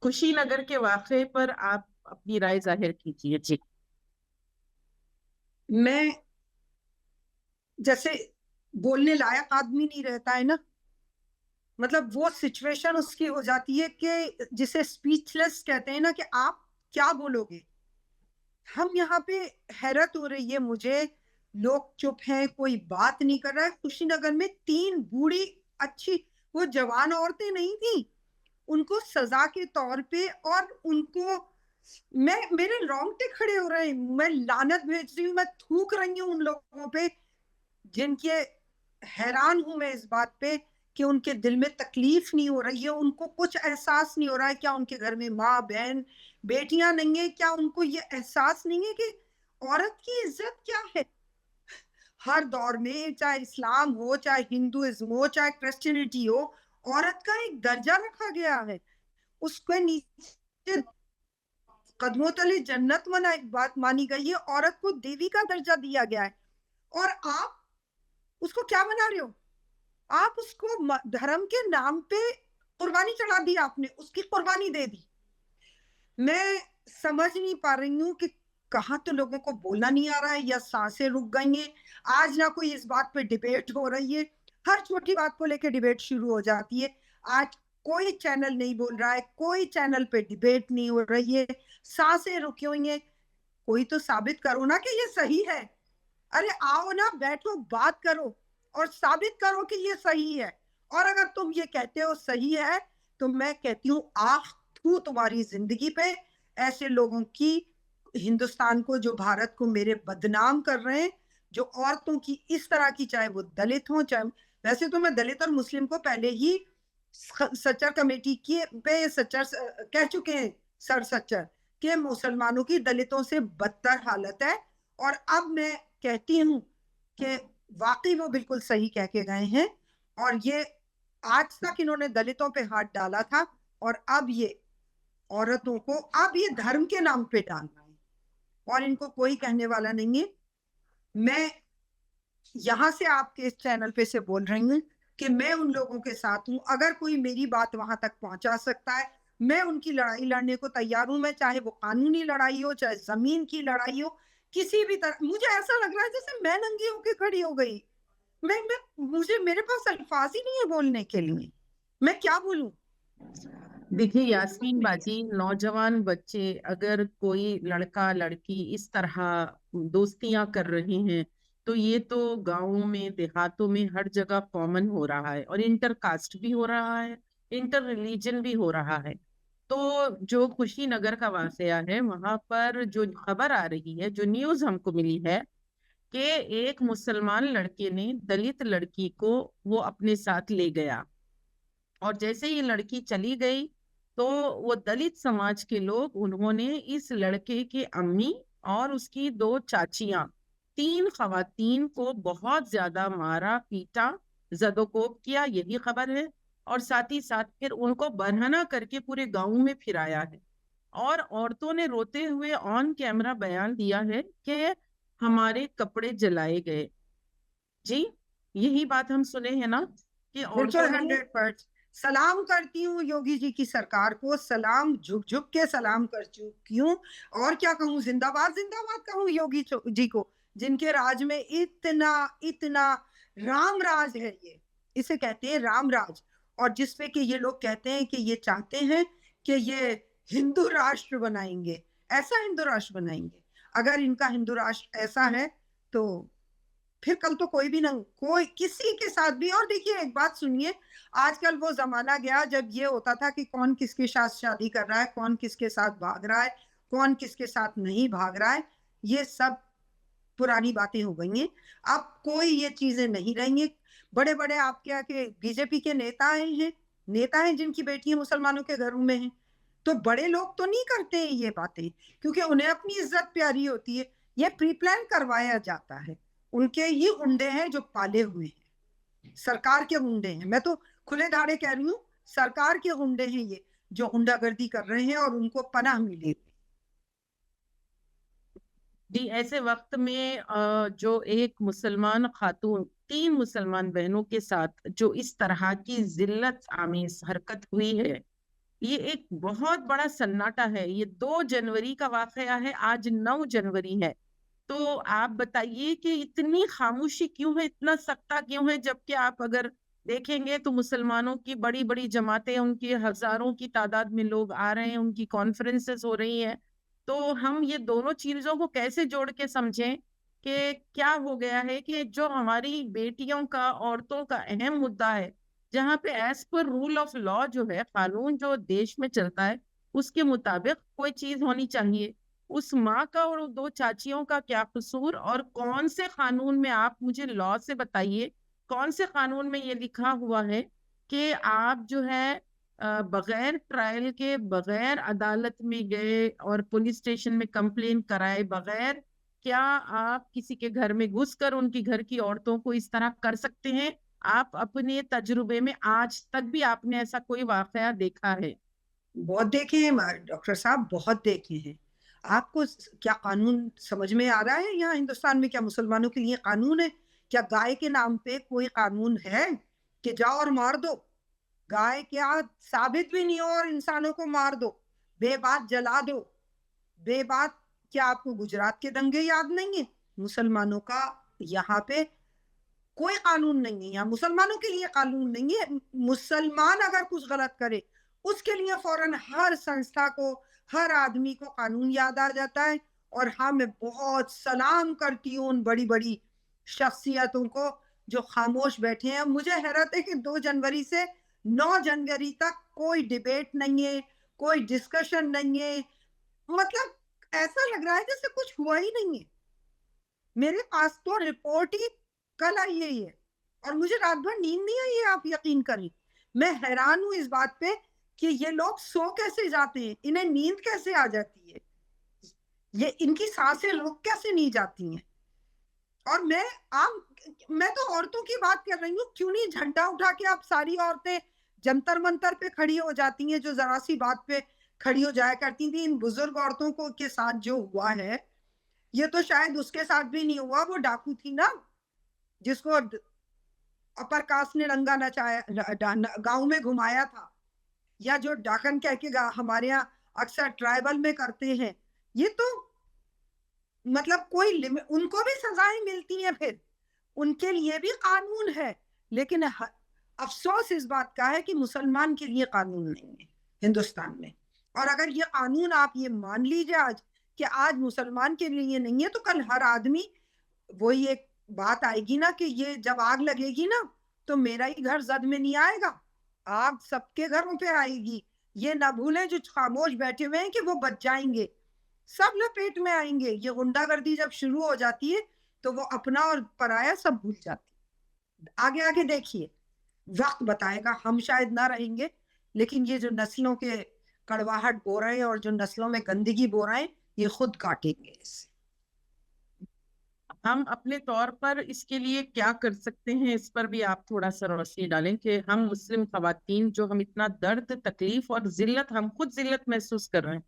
خوشی نگر کے واقعے پر آپ اپنی رائے ظاہر کیجیے. جی. میں جیسے بولنے لائق آدمی نہیں رہتا ہے نا، مطلب وہ سچویشن اس کی ہو جاتی ہے کہ جسے اسپیچ لیس کہتے ہیں نا، کہ آپ کیا بولو گے. ہم یہاں پہ حیرت ہو رہی ہے مجھے، لوگ چپ ہیں، کوئی بات نہیں کر رہا ہے. خوشی نگر میں 3 بوڑھی اچھی، وہ جوان عورتیں نہیں تھیں، ان کو سزا کے طور پہ، اور ان کو میرے رونگٹے کھڑے ہو رہے ہیں. میں لعنت بھیج رہی ہوں، میں تھوک رہی ہوں ان لوگوں پہ جن کے، حیران ہوں میں اس بات پہ کہ ان کے دل میں تکلیف نہیں ہو رہی ہے، ان کو کچھ احساس نہیں ہو رہا ہے. کیا ان کے گھر میں ماں بہن بیٹیاں نہیں ہیں؟ کیا ان کو یہ احساس نہیں ہے کہ عورت کی عزت کیا ہے؟ ہر دور میں، چاہے اسلام ہو، چاہے ہندوازم ہو، چاہے کرسچینٹی ہو، عورت کا ایک درجہ رکھا گیا ہے. اس کے نیچے قدموں تلے جنت بات مانی گئی ہے. عورت کو دیوی کا درجہ دیا گیا ہے، اور آپ اس کو کیا بنا رہے ہو؟ آپ اس کو دھرم کے نام پہ قربانی چڑھا دی، آپ نے اس کی قربانی دے دی. میں سمجھ نہیں پا رہی ہوں کہ کہاں تو لوگوں کو بولنا نہیں آ رہا ہے یا سانسیں رک گئی ہیں. آج نہ کوئی اس بات پہ ڈیبیٹ ہو رہی ہے، ہر چھوٹی بات کو لے کے ڈیبیٹ شروع ہو جاتی ہے. آج کوئی چینل نہیں بول رہا ہے، کوئی چینل پہ ڈیبیٹ نہیں ہو رہی ہے، سانسیں رکی ہوئی ہیں. کوئی تو ثابت کرو نا کہ یہ صحیح ہے. ارے آؤ نا، بیٹھو، بات کرو اور ثابت کرو کہ یہ صحیح ہے. اور اگر تم یہ کہتے ہو صحیح ہے تو میں کہتی ہوں آخ تھو تمہاری زندگی پہ، ایسے لوگوں کی، ہندوستان کو، جو بھارت کو میرے بدنام کر رہے ہیں، جو عورتوں کی اس طرح کی، چاہے وہ دلت ہوں، چاہے ویسے تو میں دلت اور مسلم کو پہلے ہی سچر کمیٹی کی پہ سچر کہہ چکے ہیں، سر سچر، کہ مسلمانوں کی دلتوں سے بدتر حالت ہے. اور اب میں کہتی ہوں کہ واقعی وہ بالکل صحیح کہہ کے گئے ہیں، اور یہ آج تک انہوں نے دلتوں پہ ہاتھ ڈالا تھا، اور اب یہ عورتوں کو، اب یہ دھرم کے نام پہ ڈالنا ہے، اور ان کو کوئی کہنے والا نہیں ہے. میں یہاں سے آپ کے اس چینل پہ سے بول رہی ہوں کہ میں ان لوگوں کے ساتھ ہوں. اگر کوئی میری بات وہاں تک پہنچا سکتا ہے، میں ان کی لڑائی لڑنے کو تیار ہوں. میں چاہے وہ قانونی لڑائی ہو، چاہے زمین کی لڑائی ہو، کسی بھی طرح. مجھے ایسا لگ رہا ہے جیسے میں ننگی ہو کے کھڑی ہو گئی. میرے پاس الفاظ ہی نہیں ہے بولنے کے لیے، میں کیا بولوں؟ دیکھیے یاسمین باجی، نوجوان بچے اگر کوئی لڑکا لڑکی اس طرح دوستیاں کر رہے ہیں تو یہ تو گاؤں میں، دیہاتوں میں ہر جگہ کامن ہو رہا ہے، اور انٹر کاسٹ بھی ہو رہا ہے، انٹر ریلیجن بھی ہو رہا ہے. تو جو خوشی نگر کا واقعہ ہے، وہاں پر جو خبر آ رہی ہے، جو نیوز ہم کو ملی ہے کہ ایک مسلمان لڑکے نے دلت لڑکی کو وہ اپنے ساتھ لے گیا، اور جیسے یہ لڑکی چلی گئی تو وہ دلت سماج کے لوگ، انہوں نے اس لڑکے کے امی اور اس کی 2 چاچیاں، 3 خواتین کو بہت زیادہ مارا، پیٹا، زدوکوب کیا، یہی خبر ہے. اور ساتھ ہی ساتھ پھر ان کو برہنہ کر کے پورے گاؤں میں پھرایا ہے. اور عورتوں نے روتے ہوئے آن کیمرہ بیان دیا ہے کہ ہمارے کپڑے جلائے گئے. جی، یہی بات ہم سنے ہیں نا کہ عورتوں بالکل نے 100%. سلام کرتی ہوں یوگی جی کی سرکار کو، سلام جھک جھک کے سلام کر چکی ہوں. اور کیا کہوں، زندہ باد کہوں یوگی جی کو، جن کے راج میں اتنا رام راج ہے. یہ اسے کہتے ہیں رام راج، اور جس پہ کہ یہ لوگ کہتے ہیں کہ یہ چاہتے ہیں کہ یہ ہندو راشٹر بنائیں گے. ایسا ہندو راشٹر بنائیں گے؟ اگر ان کا ہندو راشٹر ایسا ہے تو پھر کل تو کوئی بھی نہ، کوئی کسی کے ساتھ بھی. اور دیکھیے ایک بات سنیے، آج کل وہ زمانہ گیا جب یہ ہوتا تھا کہ کون کس کے ساتھ شادی کر رہا ہے، کون کس کے ساتھ بھاگ رہا ہے، کون کس کے ساتھ نہیں بھاگ رہا ہے. یہ سب پرانی باتیں ہو گئی ہیں، اب کوئی یہ چیزیں نہیں رہی ہیں. بڑے بڑے آپ کیا کہ بی جے پی کے نیتا ہیں جن کی بیٹیاں مسلمانوں کے گھروں میں ہیں. تو بڑے لوگ تو نہیں کرتے ہیں یہ باتیں، کیونکہ انہیں اپنی عزت پیاری ہوتی ہے. یہ پری پلان کروایا جاتا ہے. ان کے ہی گنڈے ہیں جو پالے ہوئے ہیں، سرکار کے گنڈے ہیں. میں تو کھلے دھاڑے کہہ رہی ہوں، سرکار کے گنڈے ہیں یہ، جو غنڈہ گردی کر رہے ہیں اور ان کو پناہ ملی. جی، ایسے وقت میں جو ایک مسلمان خاتون 3 مسلمان بہنوں کے ساتھ جو اس طرح کی ذلت آمیز حرکت ہوئی ہے، یہ ایک بہت بڑا سناٹا ہے. یہ 2 جنوری کا واقعہ ہے, آج 9 جنوری ہے. تو آپ بتائیے کہ اتنی خاموشی کیوں ہے, اتنا سکتہ کیوں ہے, جبکہ آپ اگر دیکھیں گے تو مسلمانوں کی بڑی بڑی جماعتیں, ان کی ہزاروں کی تعداد میں لوگ آ رہے ہیں, ان کی کانفرنسز ہو رہی ہیں. تو ہم یہ دونوں چیزوں کو کیسے جوڑ کے سمجھیں کہ کیا ہو گیا ہے کہ جو ہماری بیٹیوں کا, عورتوں کا اہم مدعا ہے, جہاں پہ as per rule of law جو ہے, قانون جو دیش میں چلتا ہے اس کے مطابق کوئی چیز ہونی چاہیے, اس ماں کا اور 2 چاچیوں کا کیا قصور, اور کون سے قانون میں, آپ مجھے لا سے بتائیے کون سے قانون میں یہ لکھا ہوا ہے کہ آپ جو ہے بغیر ٹرائل کے, بغیر عدالت میں گئے اور پولیس اسٹیشن میں کمپلین کرائے بغیر, کیا آپ کسی کے گھر میں گھس کر ان کی گھر کی عورتوں کو اس طرح کر سکتے ہیں؟ آپ اپنے تجربے میں آج تک بھی آپ نے ایسا کوئی واقعہ دیکھا ہے؟ بہت دیکھے ہیں ڈاکٹر صاحب, بہت دیکھے ہیں. آپ کو کیا قانون سمجھ میں آ رہا ہے یہاں ہندوستان میں؟ کیا مسلمانوں کے لیے قانون ہے؟ کیا گائے کے نام پہ کوئی قانون ہے کہ جاؤ اور مار دو؟ گائے کیا ثابت بھی نہیں ہو اور انسانوں کو مار دو, بے بات جلا دو, بے بات. کیا آپ کو گجرات کے دنگے یاد نہیں ہیں؟ مسلمانوں کا یہاں پہ کوئی قانون نہیں ہے, یہاں مسلمانوں کے لیے قانون نہیں ہے. مسلمان اگر کچھ غلط کرے اس کے لیے فوراً ہر سنستھا کو, ہر آدمی کو قانون یاد آ جاتا ہے. اور ہاں, میں بہت سلام کرتی ہوں ان بڑی بڑی شخصیتوں کو جو خاموش بیٹھے ہیں. مجھے حیرت ہے کہ 2 جنوری سے 9 جنوری تک کوئی ڈیبیٹ نہیں ہے, کوئی ڈسکشن نہیں ہے. مطلب ایسا لگ رہا ہے جیسے کچھ ہوا ہی نہیں ہے. میرے پاس تو رپورٹ ہی کل آئی ہے اور مجھے رات بھر نیند نہیں آئی ہے, آپ یقین کریں. میں حیران ہوں اس بات پہ کہ یہ لوگ سو کیسے جاتے ہیں, انہیں نیند کیسے آ جاتی ہے, یہ ان کی سانسیں لوگ کیسے نہیں جاتی ہیں. اور میں تو عورتوں کی بات کر رہی ہوں, کیوں نہیں جھنڈا اٹھا کے آپ ساری عورتیں جنتر منتر پہ کھڑی ہو جاتی ہیں, جو ذرا سی بات پہ کھڑی ہو جایا کرتی تھی. ان بزرگ عورتوں کو کے ساتھ جو ہوا ہے, یہ تو شاید اس کے ساتھ بھی نہیں ہوا. وہ ڈاکو تھی نا جس کو اپر کاسٹ نے رنگا نچایا, گاؤں میں گھمایا تھا, یا جو ڈاکن کہہ کے ہمارے یہاں اکثر ٹرائبل میں کرتے ہیں. یہ تو مطلب کوئی ان کو بھی سزائیں ملتی ہیں, پھر ان کے لیے بھی قانون ہے. لیکن افسوس اس بات کا ہے کہ مسلمان کے لیے قانون نہیں ہے ہندوستان میں. اور اگر یہ قانون آپ یہ مان لیجئے آج کہ آج مسلمان کے لیے نہیں ہے, تو کل ہر آدمی, وہی ایک بات آئے گی نا کہ یہ جب آگ لگے گی نا تو میرا ہی گھر زد میں نہیں آئے گا, آگ سب کے گھروں پہ آئے گی. یہ نہ بھولیں جو خاموش بیٹھے ہوئے ہیں کہ وہ بچ جائیں گے, سب لپیٹ میں آئیں گے. یہ غنڈہ گردی جب شروع ہو جاتی ہے تو وہ اپنا اور پرایا سب بھول جاتی. آگے آگے دیکھیے, وقت بتائے گا. ہم شاید نہ رہیں گے, لیکن یہ جو نسلوں کے کڑواہٹ بو رہے ہیں اور جو نسلوں میں گندگی بو رہے ہیں, یہ خود کاٹیں گے اسے. ہم اپنے طور پر اس کے لیے کیا کر سکتے ہیں, اس پر بھی آپ تھوڑا سا روشنی ڈالیں کہ ہم مسلم خواتین جو ہم اتنا درد, تکلیف اور ذلت, ہم خود ذلت محسوس کر رہے ہیں.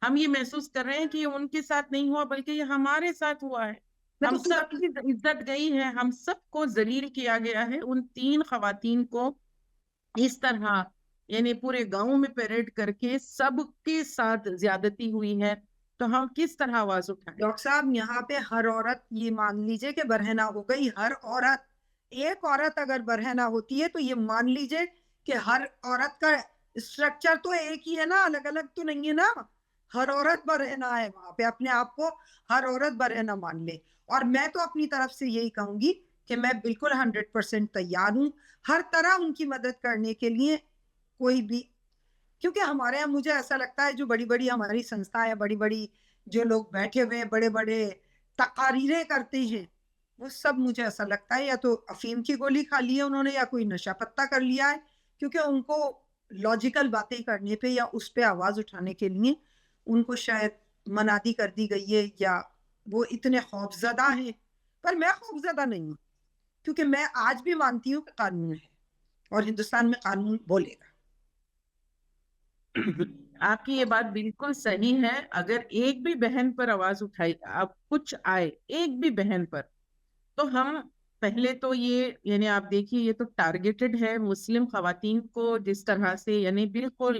ہم یہ محسوس کر رہے ہیں کہ یہ ان کے ساتھ نہیں ہوا بلکہ یہ ہمارے ساتھ ہوا ہے. میں ہم تو سب کی عزت گئی ہے, ہم سب کو ذلیل کیا گیا ہے. ان 3 خواتین کو اس طرح, یعنی پورے گاؤں میں پیریڈ کر کے سب کے ساتھ زیادتی ہوئی ہے. تو ہم کس طرح آواز اٹھائیں؟ ڈاکٹر صاحب, یہاں پہ ہر عورت یہ مان لیجئے کہ برہنہ ہو گئی. ہر عورت, ایک عورت اگر برہنہ ہوتی ہے تو یہ مان لیجئے کہ ہر عورت کا اسٹرکچر تو ایک ہی ہے نا, الگ الگ تو نہیں ہے نا. ہر عورت برہنہ ہے وہاں پہ, اپنے آپ کو ہر عورت برہنہ مان لے. اور میں تو اپنی طرف سے یہی کہوں گی کہ میں بالکل 100% تیار ہوں ہر طرح ان کی مدد کرنے کے لیے. کوئی بھی, کیونکہ ہمارے یہاں مجھے ایسا لگتا ہے جو بڑی بڑی ہماری سنستھا ہے, بڑی بڑی جو لوگ بیٹھے ہوئے ہیں, بڑے بڑے تقاریریں کرتے ہیں, وہ سب مجھے ایسا لگتا ہے یا تو افیم کی گولی کھا لی ہے انہوں نے, یا کوئی نشہ پتہ کر لیا ہے. کیونکہ ان کو لاجیکل باتیں کرنے پہ یا اس پہ آواز اٹھانے کے لیے ان کو شاید منادی کر دی گئی ہے, یا وہ اتنے خوف زدہ ہیں. پر میں خوف زدہ نہیں ہوں, کیونکہ میں آج بھی مانتی ہوں کہ قانون ہے اور ہندوستان میں قانون بولے گا. آپ کی یہ بات بالکل صحیح ہے. اگر ایک بھی بہن پر آواز اٹھائی, اب کچھ آئے ایک بھی بہن پر, تو ہم پہلے تو یہ, یعنی آپ دیکھیے یہ تو ٹارگیٹڈ ہے مسلم خواتین کو جس طرح سے, یعنی بالکل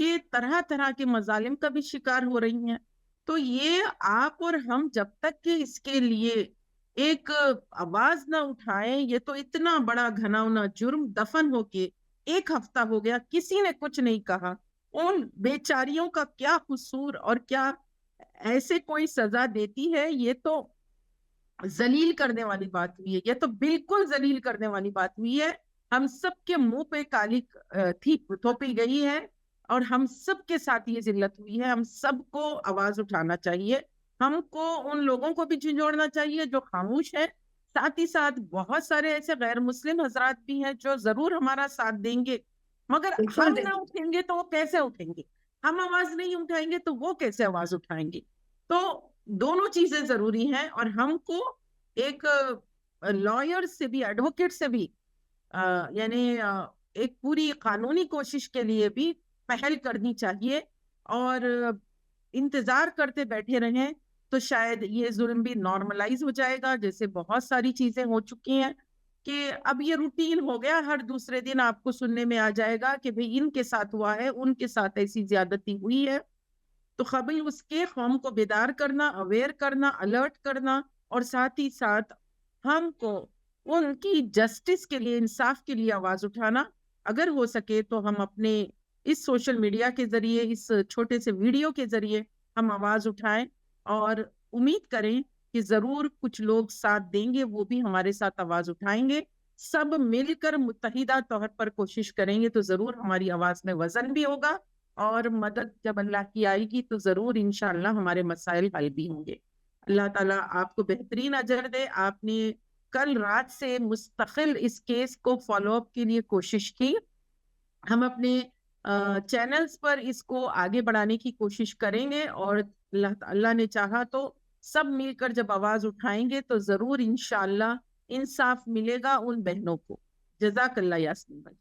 کہ طرح طرح کے مظالم کا بھی شکار ہو رہی ہیں. تو یہ آپ اور ہم جب تک کہ اس کے لیے ایک آواز نہ اٹھائیں، یہ تو اتنا بڑا گھناؤنا جرم، دفن ہو کے 1 ہفتہ ہو گیا، کسی نے کچھ نہیں کہا. ان بیچاریوں کا کیا قصور اور کیا ایسے کوئی سزا دیتی ہے؟ یہ تو ذلیل کرنے والی بات ہوئی ہے، یہ تو بالکل ذلیل کرنے والی بات ہوئی ہے. ہم سب کے منہ پہ کالی تھی تھوپی گئی ہے اور ہم سب کے ساتھ یہ ذلت ہوئی ہے. ہم سب کو آواز اٹھانا چاہیے، ہم کو ان لوگوں کو بھی جھنجھوڑنا چاہیے جو خاموش ہے. ساتھ ہی ساتھ بہت سارے ایسے غیر مسلم حضرات بھی ہیں جو ضرور ہمارا ساتھ دیں گے، مگر بالکل ہم دیں نہ گے. اٹھیں گے تو وہ کیسے اٹھیں گے؟ ہم آواز نہیں اٹھائیں گے تو وہ کیسے آواز اٹھائیں گے؟ تو دونوں چیزیں ضروری ہیں، اور ہم کو ایک لائر سے بھی، ایڈوکیٹ سے بھی یعنی ایک پوری قانونی کوشش کے لیے بھی پہل کرنی چاہیے. اور انتظار کرتے بیٹھے رہیں تو شاید یہ ظلم بھی نارملائز ہو جائے گا، جیسے بہت ساری چیزیں ہو چکی ہیں کہ اب یہ روٹین ہو گیا. ہر دوسرے دن آپ کو سننے میں آ جائے گا کہ بھئی ان کے ساتھ ہوا ہے، ان کے ساتھ ایسی زیادتی ہوئی ہے. تو قبل اس کے قوم کو بیدار کرنا، اویئر کرنا، الرٹ کرنا، اور ساتھ ہی ساتھ ہم کو ان کی جسٹس کے لیے، انصاف کے لیے آواز اٹھانا. اگر ہو سکے تو ہم اپنے اس سوشل میڈیا کے ذریعے، اس چھوٹے سے ویڈیو کے ذریعے ہم آواز اٹھائیں، اور امید کریں کہ ضرور کچھ لوگ ساتھ دیں گے، وہ بھی ہمارے ساتھ آواز اٹھائیں گے. سب مل کر متحدہ طور پر کوشش کریں گے تو ضرور ہماری آواز میں وزن بھی ہوگا، اور مدد جب اللہ کی آئے گی تو ضرور انشاءاللہ ہمارے مسائل حل بھی ہوں گے. اللہ تعالیٰ آپ کو بہترین اجر دے. آپ نے کل رات سے مستقل اس کیس کو فالو اپ کے لیے کوشش کی. ہم اپنے چینلز پر اس کو آگے بڑھانے کی کوشش کریں گے، اور اللہ نے چاہا تو سب مل کر جب آواز اٹھائیں گے تو ضرور انشاءاللہ انصاف ملے گا ان بہنوں کو. جزاک اللہ یاسمین بھائی.